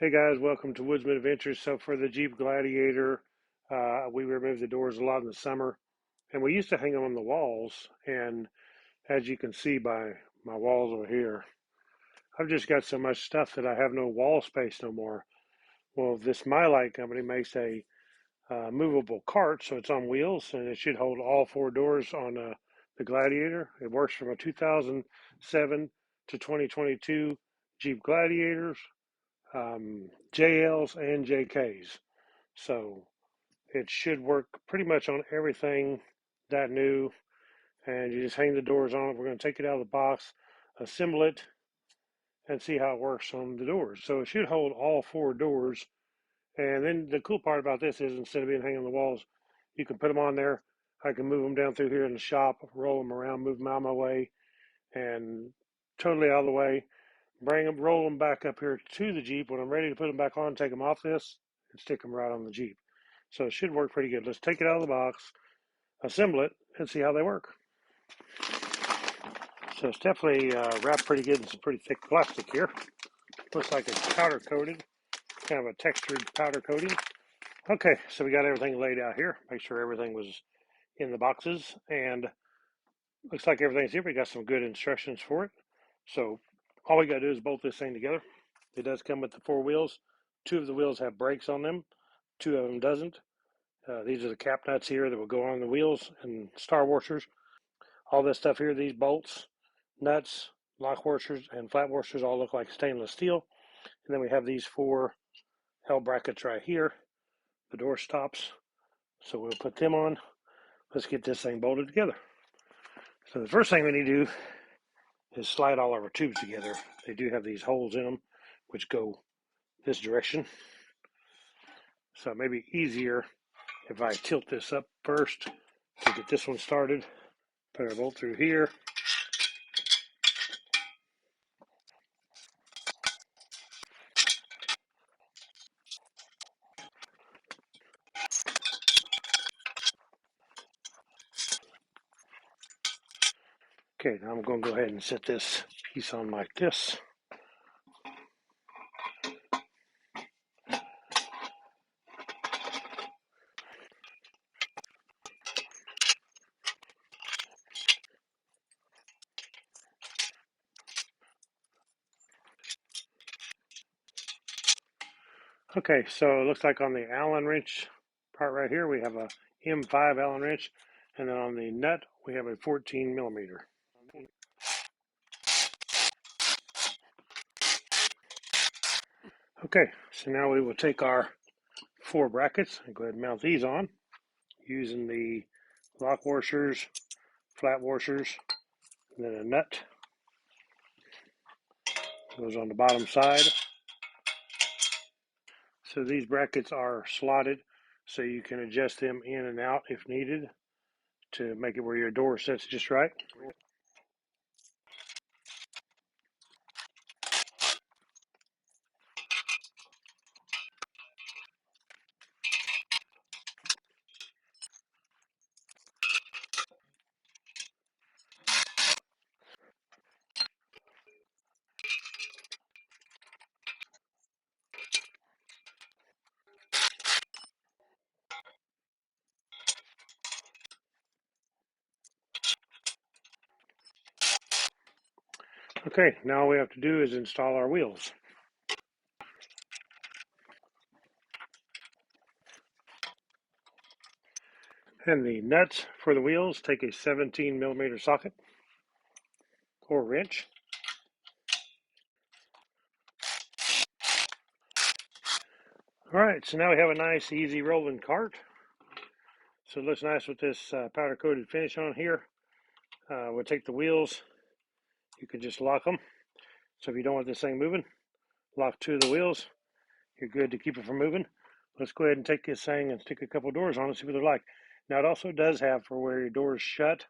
Hey guys, welcome to Woodzman Adventures. So for the Jeep Gladiator, we removed the doors a lot in the summer, and we used to hang them on the walls. And as you can see by my walls over here, I've just got so much stuff that I have no wall space no more. Well, this My Light company makes a movable cart, so it's on wheels, and it should hold all four doors on the Gladiator. It works from a 2007 to 2022 Jeep Gladiators, JLs and JKs. So it should work pretty much on everything that new. And you just hang the doors on it. We're going to take it out of the box, assemble it, and see how it works on the doors. So it should hold all four doors. And then the cool part about this is instead of being hanging on the walls, you can put them on there. I can move them down through here in the shop, roll them around, move them out of my way, and totally out of the way. Bring them, roll them back up here to the Jeep. When I'm ready to put them back on, take them off this and stick them right on the Jeep. So it should work pretty good. Let's take it out of the box, assemble it, and see how they work. So it's definitely wrapped pretty good in some pretty thick plastic here. Looks like it's powder coated, kind of a textured powder coating. Okay, so we got everything laid out here. Make sure everything was in the boxes, and looks like everything's here. We got some good instructions for it. So all we got to do is bolt this thing together. It does come with the four wheels. Two of the wheels have brakes on them. Two of them doesn't. These are the cap nuts here that will go on the wheels and star washers. All this stuff here, these bolts, nuts, lock washers, and flat washers all look like stainless steel. And then we have these four L brackets right here, the door stops. So we'll put them on. Let's get this thing bolted together. So the first thing we need to do is slide all of our tubes together. They do have these holes in them, which go this direction. So it may be easier if I tilt this up first to get this one started. Put our bolt through here. Okay, now I'm going to go ahead and set this piece on like this. Okay, so it looks like on the Allen wrench part right here, we have a M5 Allen wrench, and then on the nut, we have a 14 millimeter. Okay, so now we will take our four brackets and go ahead and mount these on using the lock washers, flat washers, and then a nut goes on the bottom side. So these brackets are slotted so you can adjust them in and out if needed to make it where your door sits just right. Okay, now all we have to do is install our wheels. And the nuts for the wheels, take a 17 millimeter socket or wrench. All right, so now we have a nice easy rolling cart. So it looks nice with this powder coated finish on here. We'll take the wheels, you can just lock them. So if you don't want this thing moving, lock two of the wheels. You're good to keep it from moving. Let's go ahead and take this thing and stick a couple doors on it, see what they're like. Now it also does have for where your doors shut.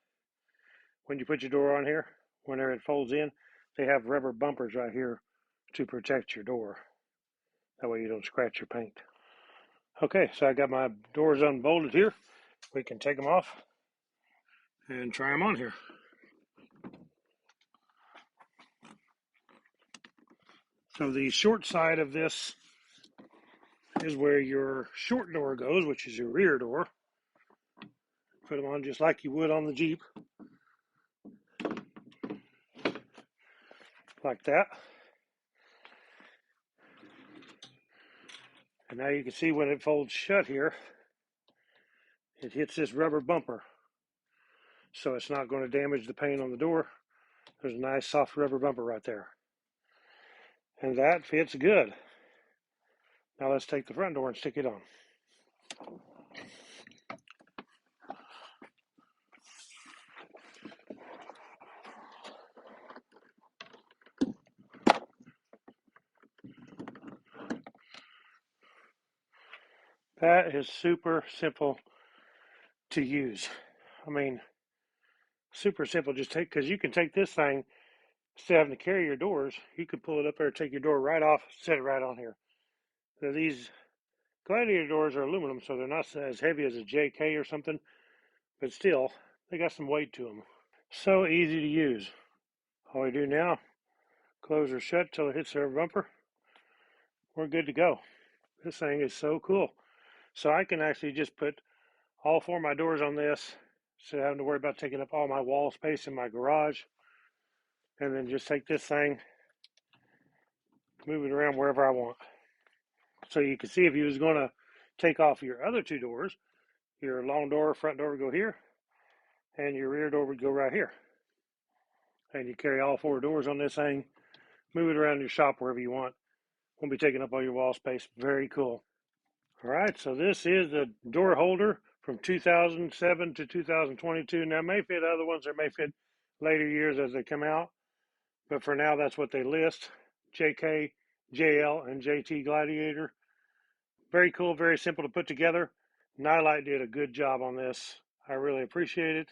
When you put your door on here, whenever it folds in, they have rubber bumpers right here to protect your door. That way you don't scratch your paint. Okay, so I got my doors unbolted here. We can take them off and try them on here. So the short side of this is where your short door goes, which is your rear door. Put them on just like you would on the Jeep. Like that. And now you can see when it folds shut here, it hits this rubber bumper. So it's not going to damage the paint on the door. There's a nice soft rubber bumper right there. And that fits good. Now let's take the front door and stick it on. That is super simple to use. I mean, super simple. Just take, because you can take this thing, instead of having to carry your doors, you could pull it up there, take your door right off, set it right on here. Now, these Gladiator doors are aluminum, so they're not as heavy as a JK or something, but still, they got some weight to them. So easy to use. All we do now, close or shut till it hits the bumper. We're good to go. This thing is so cool. So I can actually just put all 4 of my doors on this, instead of having to worry about taking up all my wall space in my garage. And then just take this thing, move it around wherever I want. So you can see if you was going to take off your other 2 doors, your long door, front door would go here, and your rear door would go right here. And you carry all 4 doors on this thing, move it around your shop wherever you want. Won't be taking up all your wall space. Very cool. All right, so this is the door holder from 2007 to 2022. Now, it may fit other ones, or may fit later years as they come out. But for now, that's what they list. JK, JL, and JT Gladiator. Very cool, very simple to put together. Nylite did a good job on this. I really appreciate it.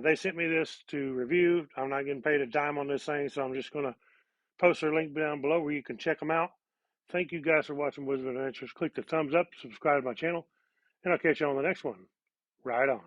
They sent me this to review. I'm not getting paid a dime on this thing, so I'm just going to post their link down below where you can check them out. Thank you guys for watching Woodzman Adventures. Click the thumbs up, subscribe to my channel, and I'll catch you on the next one. Right on.